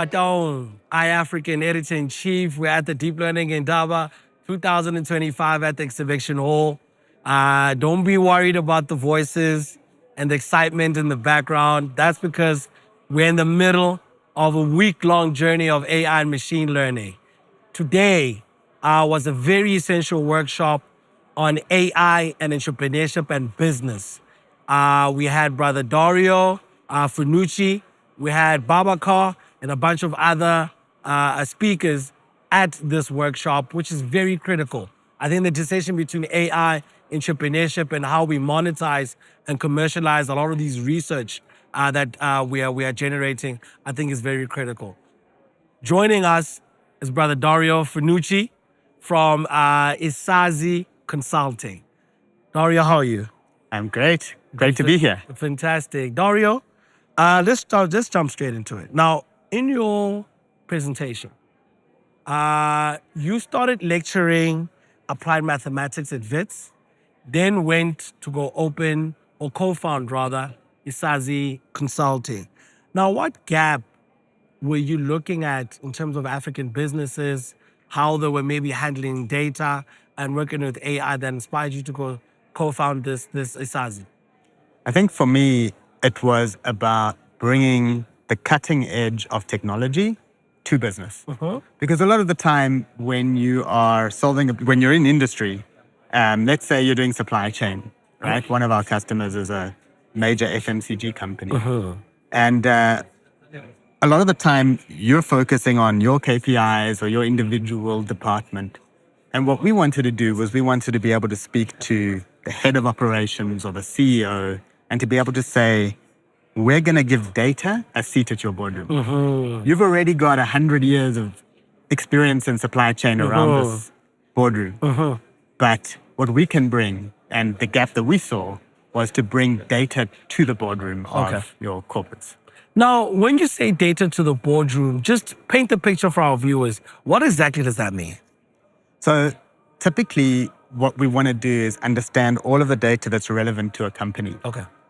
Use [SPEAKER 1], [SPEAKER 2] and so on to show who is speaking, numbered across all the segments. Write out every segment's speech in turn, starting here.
[SPEAKER 1] Patong, African Editor-in-Chief. We're at the Deep Learning Indaba 2025 at the Exhibition Hall. Don't be worried about the voices and the excitement in the background. That's because we're in the middle of a week-long journey of AI and machine learning. Today was a very essential workshop on AI and entrepreneurship and business. We had Brother Dario Fanucchi, we had Babacar, and a bunch of other speakers at this workshop, which is very critical. I think the decision between AI, entrepreneurship, and how we monetize and commercialize a lot of these research that we are generating, I think is very critical. Joining us is Brother Dario Fanucchi from Isazi Consulting. Dario, how are you?
[SPEAKER 2] I'm great. Great to be here.
[SPEAKER 1] Fantastic. Dario, let's jump straight into it. Now, in your presentation, you started lecturing applied mathematics at WITS, then went to go open, or co-found rather, Isazi Consulting. Now, what gap were you looking at in terms of African businesses, how they were maybe handling data and working with AI that inspired you to go co-found this Isazi?
[SPEAKER 2] I think for me, it was about bringing the cutting edge of technology to business. Because a lot of the time when you are when you're in industry, let's say you're doing supply chain, right? One of our customers is a major FMCG company. And a lot of the time you're focusing on your KPIs or your individual department. And what we wanted to do was we wanted to be able to speak to the head of operations or the CEO and to be able to say, we're going to give data a seat at your boardroom. You've already got 100 years of experience in supply chain around this boardroom. But what we can bring, and the gap that we saw, was to bring data to the boardroom of your corporates.
[SPEAKER 1] Now, when you say data to the boardroom, just paint the picture for our viewers. What exactly does that mean?
[SPEAKER 2] So typically, what we want to do is understand all of the data that's relevant to a company.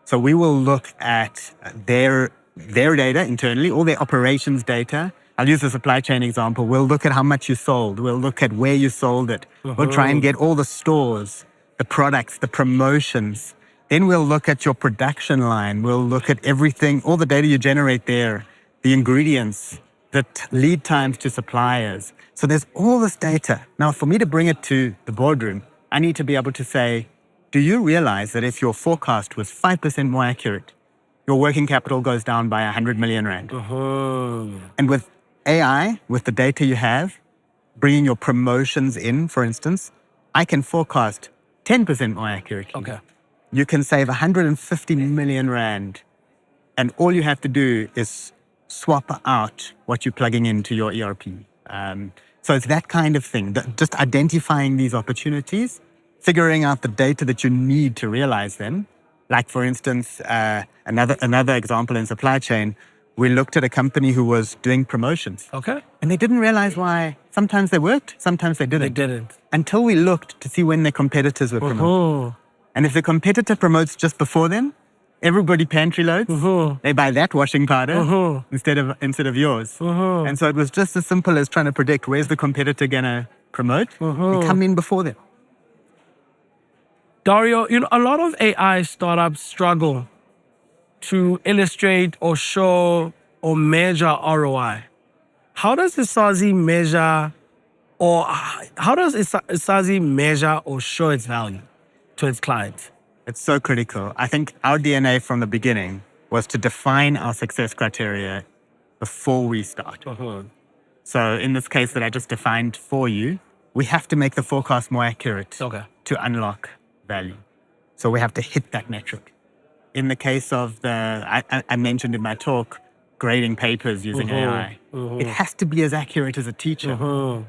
[SPEAKER 2] So we will look at their data internally, all their operations data. I'll use the supply chain example. We'll look at how much you sold. We'll look at where you sold it. We'll try and get all the stores, the products, the promotions. Then we'll look at your production line. We'll look at everything, all the data you generate there, the ingredients, the lead times to suppliers. So there's all this data. Now, for me to bring it to the boardroom, I need to be able to say, do you realize that if your forecast was 5% more accurate, your working capital goes down by 100 million rand? And with AI, with the data you have, bringing your promotions in, for instance, I can forecast 10% more accurately. You can save 150 million rand, and all you have to do is swap out what you're plugging into your ERP. So it's that kind of thing, just identifying these opportunities, figuring out the data that you need to realize them. Like, for instance, another example in supply chain, we looked at a company who was doing promotions. And they didn't realize why sometimes they worked, sometimes they didn't. Until we looked to see when their competitors were promoting. And if the competitor promotes just before them, everybody pantry loads. They buy that washing powder instead of yours. And so it was just as simple as trying to predict where's the competitor gonna promote and come in before them.
[SPEAKER 1] Dario, a lot of AI startups struggle to illustrate or show or measure ROI. How does Isazi measure, or how does Isazi measure or show its value to its clients?
[SPEAKER 2] It's so critical. I think our DNA from the beginning was to define our success criteria before we start. So in this case that I just defined for you, we have to make the forecast more accurate to unlock value. So we have to hit that metric. In the case of I mentioned in my talk, grading papers using AI, it has to be as accurate as a teacher.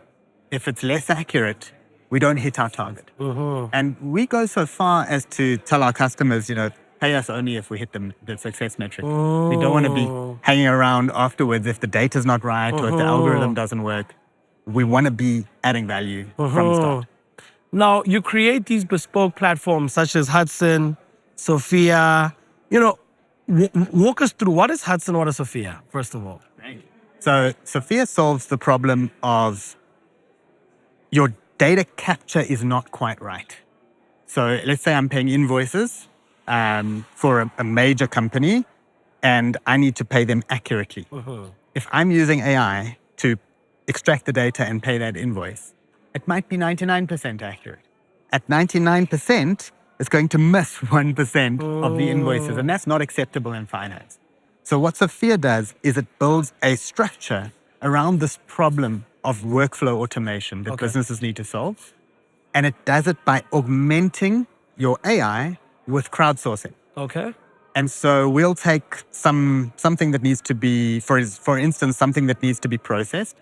[SPEAKER 2] If it's less accurate, we don't hit our target. And we go so far as to tell our customers, pay us only if we hit the success metric. We don't want to be hanging around afterwards if the data's not right or if the algorithm doesn't work. We want to be adding value from the start.
[SPEAKER 1] Now, you create these bespoke platforms such as Hudson, Sophia. Walk us through, what is Hudson, what is Sophia, first of all?
[SPEAKER 2] So Sophia solves the problem of your data capture is not quite right. So let's say I'm paying invoices for a major company and I need to pay them accurately. If I'm using AI to extract the data and pay that invoice, it might be 99% accurate. At 99%, it's going to miss 1% of the invoices, and that's not acceptable in finance. So what Sophia does is it builds a structure around this problem of workflow automation that businesses need to solve. And it does it by augmenting your AI with crowdsourcing.
[SPEAKER 1] Okay.
[SPEAKER 2] And so we'll take something that needs to be, for instance, something that needs to be processed,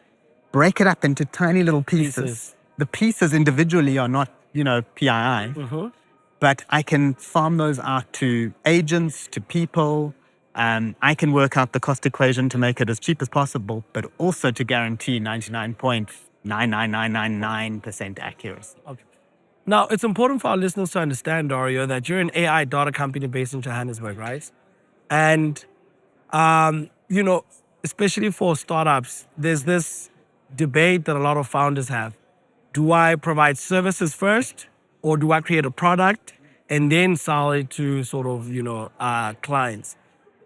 [SPEAKER 2] break it up into tiny little pieces. The pieces individually are not, PII, but I can farm those out to agents, to people. I can work out the cost equation to make it as cheap as possible, but also to guarantee 99.99999% accuracy.
[SPEAKER 1] Okay. Now, it's important for our listeners to understand, Dario, that you're an AI data company based in Johannesburg, right? And, especially for startups, there's this debate that a lot of founders have. Do I provide services first, or do I create a product and then sell it to sort of, clients?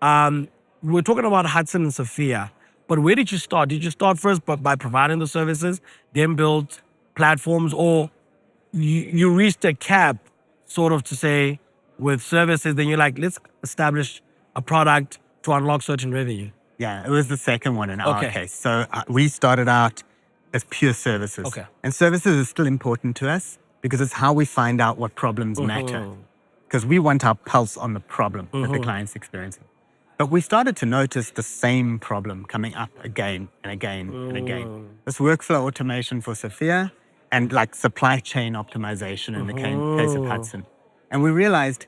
[SPEAKER 1] We're talking about Hudson and Sophia, but where did you start? Did you start first by providing the services, then build platforms, or you reached a cap, sort of to say, with services, then you're like, let's establish a product to unlock certain revenue?
[SPEAKER 2] Yeah, it was the second one in our case. So we started out as pure services.
[SPEAKER 1] Okay.
[SPEAKER 2] And services is still important to us because it's how we find out what problems matter. Because we want our pulse on the problem that the client's experiencing. But we started to notice the same problem coming up again and again and again. This workflow automation for Sophia and like supply chain optimization in the case of Hudson. And we realized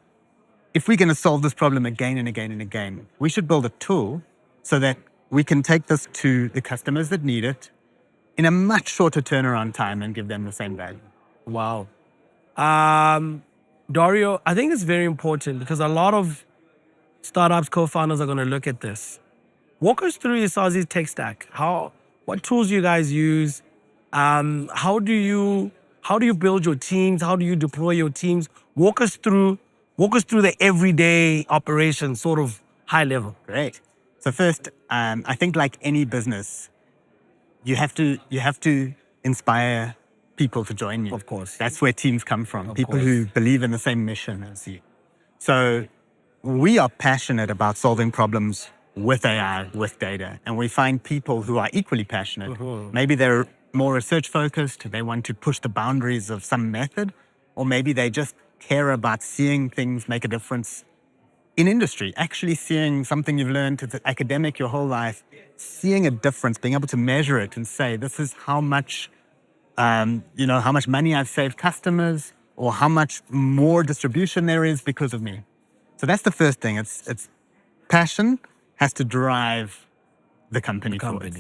[SPEAKER 2] if we're going to solve this problem again and again and again, we should build a tool so that we can take this to the customers that need it in a much shorter turnaround time and give them the same value.
[SPEAKER 1] Wow. Dario, I think it's very important because a lot of startups, co-founders are going to look at this. Walk us through Isazi's tech stack. What tools you guys use? How do you build your teams? How do you deploy your teams? Walk us through the everyday operation, sort of high level.
[SPEAKER 2] Great. So first, I think like any business, you have to inspire people to join you.
[SPEAKER 1] Of course.
[SPEAKER 2] That's where teams come from. People who believe in the same mission as you. So we are passionate about solving problems with AI, with data. And we find people who are equally passionate. Maybe they're more research focused. They want to push the boundaries of some method. Or maybe they just care about seeing things make a difference in industry, actually seeing something you've learned as an academic your whole life, seeing a difference, being able to measure it and say, this is how much money I've saved customers or how much more distribution there is because of me. So that's the first thing. It's passion has to drive the company forward.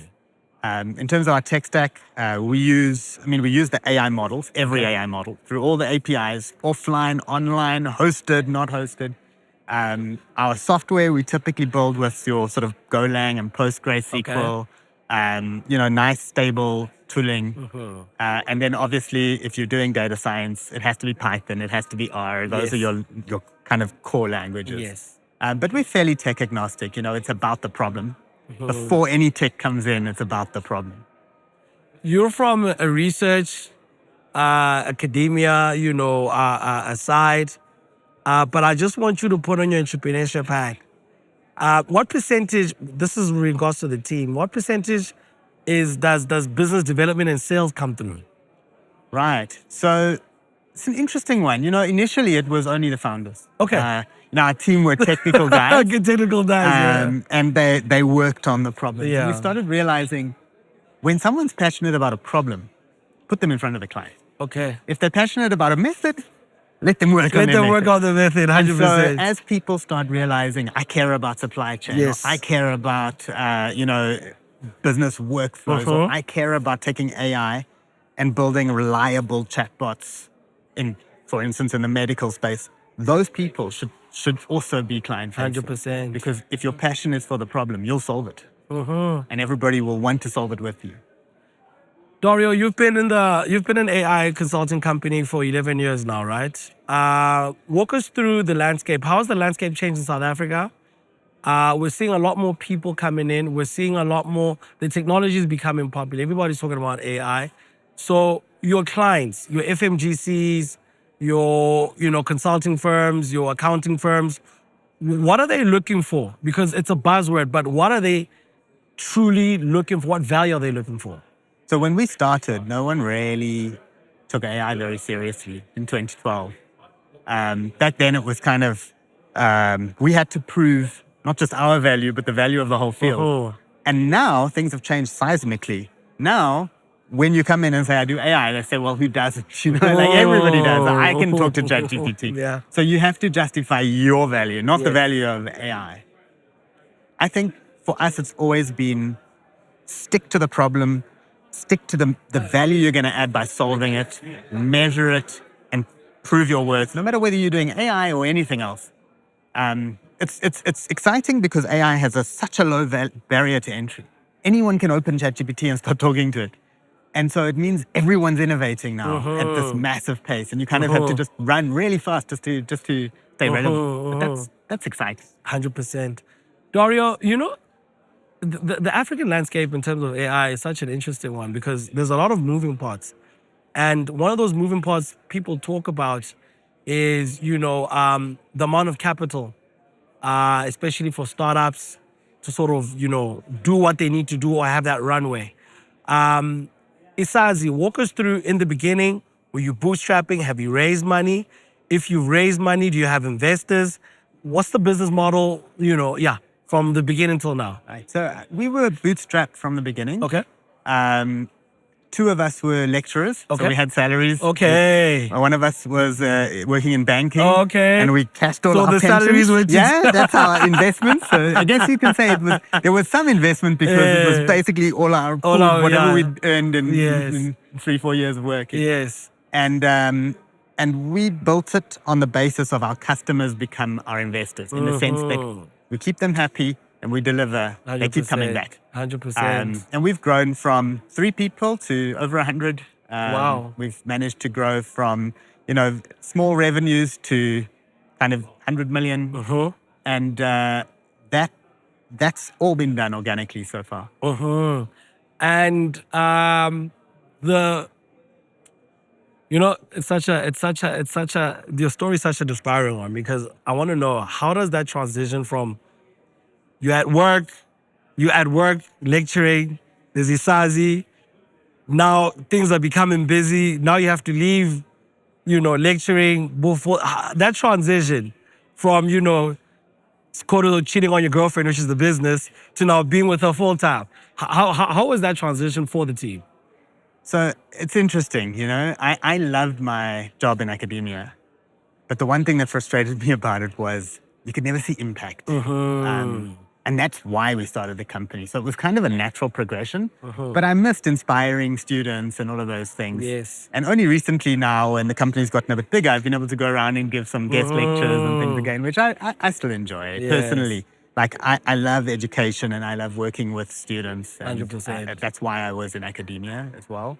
[SPEAKER 2] In terms of our tech stack, we use the AI models, every AI model, through all the APIs, offline, online, hosted, not hosted. Our software, we typically build with your sort of Golang and PostgreSQL, nice, stable tooling. And then obviously, if you're doing data science, it has to be Python, it has to be R. Those are your kind of core languages.
[SPEAKER 1] Yes.
[SPEAKER 2] But we're fairly tech agnostic. It's about the problem. Before any tech comes in, it's about the problem.
[SPEAKER 1] You're from a research, academia, side. But I just want you to put on your entrepreneurship hat. What percentage, this is in regards to the team, what percentage does business development and sales come through?
[SPEAKER 2] Right. So it's an interesting one. Initially it was only the founders.
[SPEAKER 1] Okay.
[SPEAKER 2] Our team were technical guys.
[SPEAKER 1] Good technical guys,
[SPEAKER 2] And they worked on the problem.
[SPEAKER 1] Yeah.
[SPEAKER 2] And we started realizing when someone's passionate about a problem, put them in front of the client.
[SPEAKER 1] Okay.
[SPEAKER 2] If they're passionate about a method, let them work on
[SPEAKER 1] the method, 100%.
[SPEAKER 2] And so as people start realizing, I care about supply chain,
[SPEAKER 1] Yes.
[SPEAKER 2] or I care about, business workflows, or I care about taking AI and building reliable chatbots for instance, in the medical space, those people should also be client-facing.
[SPEAKER 1] 100%.
[SPEAKER 2] Because if your passion is for the problem, you'll solve it. and everybody will want to solve it with you.
[SPEAKER 1] Dario, you've been an AI consulting company for 11 years now, right? Walk us through the landscape. How has the landscape changed in South Africa? We're seeing a lot more people coming in. We're seeing a lot more, the technology is becoming popular. Everybody's talking about AI. So your clients, your FMGCs, your consulting firms, your accounting firms, what are they looking for? Because it's a buzzword, but what are they truly looking for? What value are they looking for?
[SPEAKER 2] So when we started, no one really took AI very seriously in 2012. Back then, it was kind of, we had to prove not just our value, but the value of the whole field. And now things have changed seismically. Now, when you come in and say, I do AI, they say, well, who doesn't? Like everybody does. I can talk to ChatGPT.
[SPEAKER 1] Yeah.
[SPEAKER 2] So you have to justify your value, not the value of AI. I think for us, it's always been stick to the problem, stick to the value you're going to add by solving it, measure it, and prove your worth, no matter whether you're doing AI or anything else. It's exciting because AI has such a low barrier to entry. Anyone can open ChatGPT and start talking to it. And so it means everyone's innovating now at this massive pace. And you kind of have to just run really fast just to stay relevant. But that's exciting.
[SPEAKER 1] 100%. Dario, the African landscape in terms of AI is such an interesting one because there's a lot of moving parts. And one of those moving parts people talk about is, the amount of capital, especially for startups to sort of, do what they need to do or have that runway. Isazi, walk us through in the beginning, were you bootstrapping? Have you raised money? If you've raised money, do you have investors? What's the business model, from the beginning till now?
[SPEAKER 2] Right. So we were bootstrapped from the beginning.
[SPEAKER 1] Okay.
[SPEAKER 2] Two of us were lecturers, so we had salaries.
[SPEAKER 1] Okay.
[SPEAKER 2] One of us was working in banking.
[SPEAKER 1] Okay.
[SPEAKER 2] And we cashed all our
[SPEAKER 1] the
[SPEAKER 2] pensions.
[SPEAKER 1] salaries were
[SPEAKER 2] that's our investment. So I guess you can say there was some investment because it was basically all our pool, whatever we'd earned in 3-4 years of work.
[SPEAKER 1] Yes.
[SPEAKER 2] And we built it on the basis of our customers become our investors in the sense that we keep them happy and we deliver.
[SPEAKER 1] 100%,
[SPEAKER 2] they keep coming back.
[SPEAKER 1] 100%.
[SPEAKER 2] And we've grown from 3 people to over 100.
[SPEAKER 1] Wow.
[SPEAKER 2] We've managed to grow from, small revenues to kind of 100 million. And that's all been done organically so far.
[SPEAKER 1] And your story is such a inspiring one because I want to know, how does that transition from you at work, lecturing, there's Isazi, now things are becoming busy, now you have to leave, lecturing, before that transition from, quote-unquote cheating on your girlfriend, which is the business, to now being with her full time. How was that transition for the team?
[SPEAKER 2] So it's interesting, I loved my job in academia, but the one thing that frustrated me about it was you could never see impact. And that's why we started the company. So it was kind of a natural progression, but I missed inspiring students and all of those things.
[SPEAKER 1] Yes.
[SPEAKER 2] And only recently now, when the company's gotten a bit bigger, I've been able to go around and give some guest lectures and things again, which I still enjoy personally. Like I love education and I love working with students. And
[SPEAKER 1] 100%.
[SPEAKER 2] That's why I was in academia as well.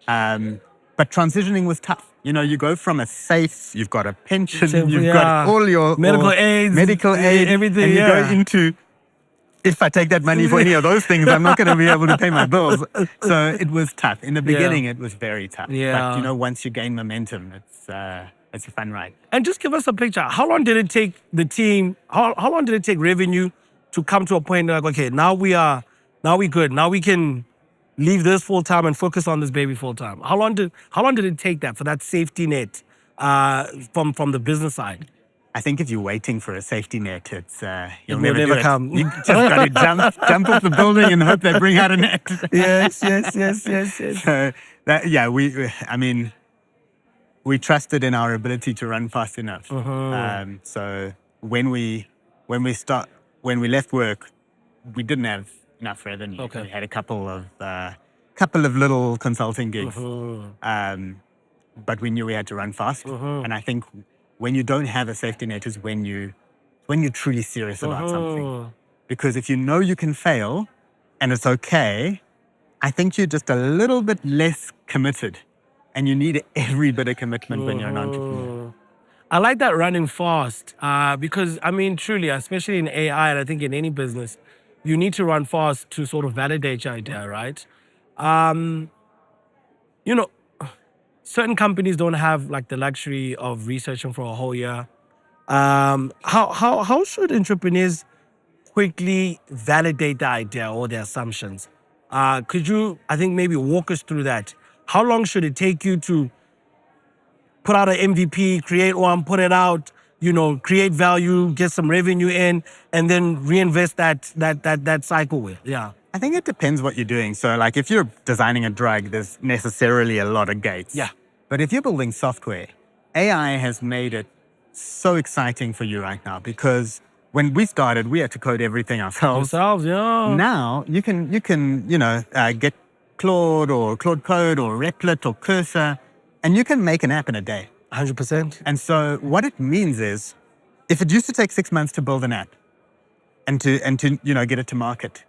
[SPEAKER 2] But transitioning was tough. You go from a safe, you've got a pension, you've got all your
[SPEAKER 1] medical aid, everything,
[SPEAKER 2] and you go into, if I take that money for any of those things, I'm not going to be able to pay my bills. So it was tough. In the beginning, it was very tough.
[SPEAKER 1] Yeah.
[SPEAKER 2] But, once you gain momentum, it's a fun ride.
[SPEAKER 1] And just give us a picture. How long did it take the team, how long did it take revenue to come to a point like, okay, now we good. Now we can leave this full time and focus on this baby full time. How long did it take that for that safety net from the business side?
[SPEAKER 2] I think if you're waiting for a safety net, it's you'll
[SPEAKER 1] will never come.
[SPEAKER 2] You just got to jump off the building and hope they bring out a net.
[SPEAKER 1] Yes.
[SPEAKER 2] So we trusted in our ability to run fast enough. So when we left work, we didn't have enough revenue.
[SPEAKER 1] Okay.
[SPEAKER 2] We had a couple of little consulting gigs, but we knew we had to run fast. And I think when you don't have a safety net is when you're truly serious about something. Because if you know you can fail, and it's okay. I think you're just a little bit less committed, and you need every bit of commitment when you're an entrepreneur.
[SPEAKER 1] I like that running fast because, I mean, truly, especially in AI, and I think in any business, you need to run fast to sort of validate your idea, right? You know, certain companies don't have like the luxury of researching for a whole year. How should entrepreneurs quickly validate the idea or the assumptions? Could you, I think, maybe walk us through that? How long should it take you to put out an MVP, create one, put it out, create value, get some revenue in, and then reinvest that cycle with? Yeah.
[SPEAKER 2] I think it depends what you're doing. So like if you're designing a drug, there's necessarily a lot of gates.
[SPEAKER 1] Yeah.
[SPEAKER 2] But if you're building software, AI has made it so exciting for you right now because when we started, we had to code everything ourselves.
[SPEAKER 1] Yeah.
[SPEAKER 2] Now you can get Claude or Claude Code or Replit or Cursor, and you can make an app in a day.
[SPEAKER 1] 100%.
[SPEAKER 2] And so what it means is, if it used to take 6 months to build an app and to get it to market,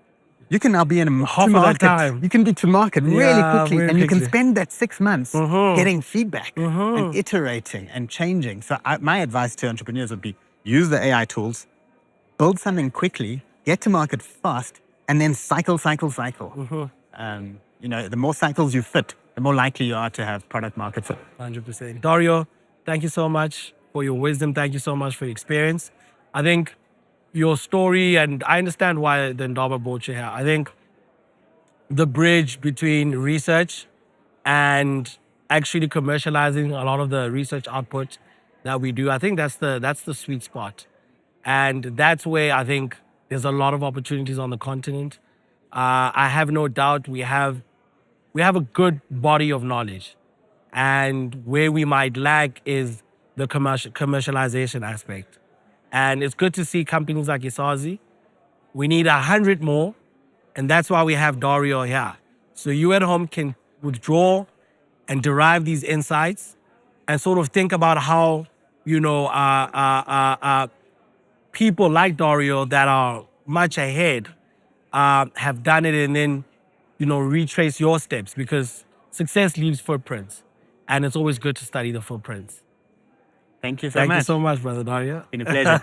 [SPEAKER 2] you can now be in
[SPEAKER 1] half of that time.
[SPEAKER 2] You can be to market really quickly,
[SPEAKER 1] really
[SPEAKER 2] and you can
[SPEAKER 1] quickly.
[SPEAKER 2] spend that 6 months getting feedback and iterating and changing. So my advice to entrepreneurs would be use the AI tools, build something quickly, get to market fast, and then cycle. The more cycles you fit, the more likely you are to have product market fit.
[SPEAKER 1] 100%. Dario, thank you so much for your wisdom. Thank you so much for your experience. I think your story, and I understand why the Indaba brought you here. I think the bridge between research and actually commercializing a lot of the research output that we do, I think that's the sweet spot. And that's where I think there's a lot of opportunities on the continent. I have no doubt we have a good body of knowledge. And where we might lack is the commercialization aspect. And it's good to see companies like Isazi. We need 100 more. And that's why we have Dario here. So you at home can withdraw and derive these insights and sort of think about how, people like Dario that are much ahead have done it, and then, retrace your steps, because success leaves footprints. And it's always good to study the footprints.
[SPEAKER 2] Thank you so
[SPEAKER 1] Thank
[SPEAKER 2] much.
[SPEAKER 1] you so much, Brother Dario.
[SPEAKER 2] It's been a pleasure.